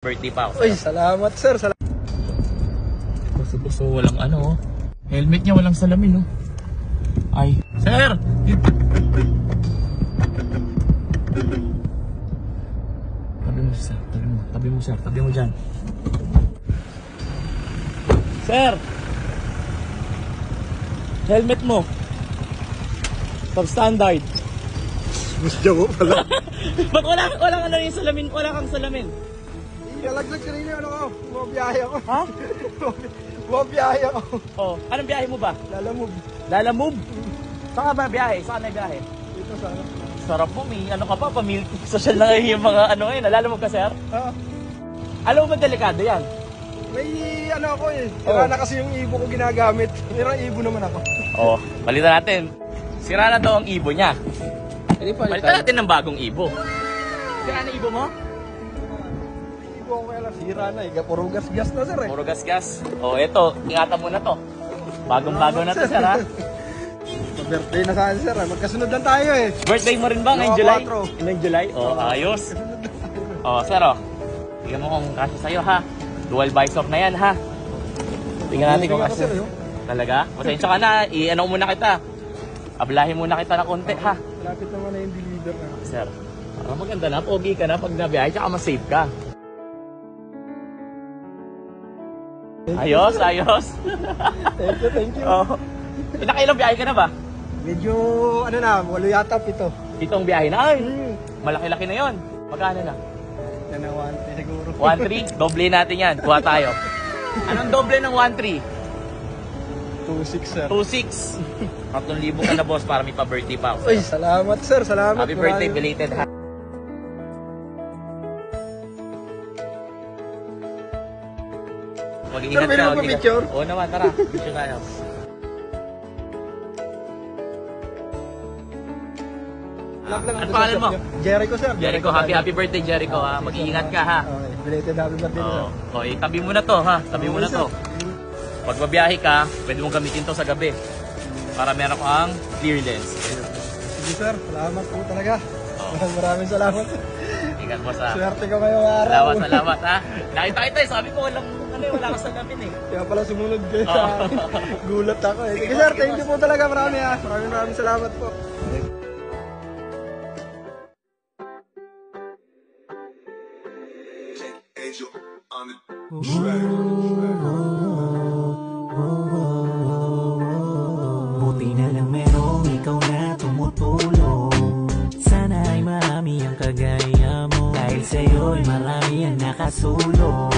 Birthday pa ako. Uy, salamat sir. So walang ano, helmet niya walang salamin, no? Ay, sir! Tabi mo, sir. Tabi mo dyan. Sir! Helmet mo. Substandard. Gusto ko pala. Ba't walang ano yung salamin? Wala kang salamin. Nalaglag kanina ano ko. Bumabiyahe ako. Ha? Bumabiyahe ako. Oh, anong biyahe mo ba? Lalamove. Lalamove? Saan ka ba biyahe? Saan na biyahe? Dito sana. Sarap po, may ano ka pa, social na yung mga ano ngayon. Lalamove ka, sir? Ah, Alam mo ba delikado yan? may ano ako eh. Sira na kasi yung ibo ko ginagamit. Pero ibo naman ako. Oh, palitan natin. Sira na daw ang ibo niya. Palitan natin ng bagong ibo. Sira na ibo mo? Ibo ko kaya lang sira na eh. Puro gas-gas na sir eh. Puro gas-gas. Oh, eto, ingatan mo na to. Bagong-bago na to, sir, ha? Birthday na sa akin sir. Magkasunod lang tayo eh. Birthday mo rin ba ngayong Oo, July? 4. Ngayong July? Oh, ayos. Oh, sir, oh. Tingnan mo kung kasya sa'yo, ha? Dual visor na yan, ha? Tingnan natin kung Ako, kasya. sir, yun. Talaga? Pasensya ka na. I-ano muna kita. Ablahin muna kita ng konti, ha? Lapit naman na yung deliver na. Sir, maganda na. Pogi ka na pag nabiyahe. Tsaka mas-safe ka. Ayos. Thank you. Oh. Nakailang biyahe ka na ba? Medyo ano na, walo yata pito. Itong biyahe na. Ay, malaki-laki na yon. Magkano na? Nanawante siguro. 1.3? Doble natin yan. Kuha tayo. Anong doble ng 1.3? 2.6 sir. 2.6. 3,000 ka na, boss, para may pa-birthday pa ako. Uy, salamat sir, salamat. Happy birthday, belated, ha? Mag-iingat Sir, pwede mo pa picture? Oo naman, tara. Picture tayo. Ano pangalan mo? Jericho sir. Jericho, happy birthday, Jericho, ha? Mag-iingat ka, ha? Okay, belated happy birthday sir. Oo. Okay, tabi mo na to, ha? Tabi mo na to. Pag mabiyahe ka, pwede mong gamitin to sa gabi. Para meron kang clear lens. Sige sir, salamat po talaga. Maraming salamat. Ingat mo sa... Swerte ko ngayong araw. Salamat, ha? Nakita kita, sabi ko wala ka sa gabi, eh. Kaya pala sumunod kayo sa akin. Gulat ako eh. Sige sir, thank you po talaga marami ha. Maraming salamat po. Buti na lang merong ikaw na tumutulong. Sana ay marami ang kagaya mo. Dahil sa'yo'y marami ang nakasulong.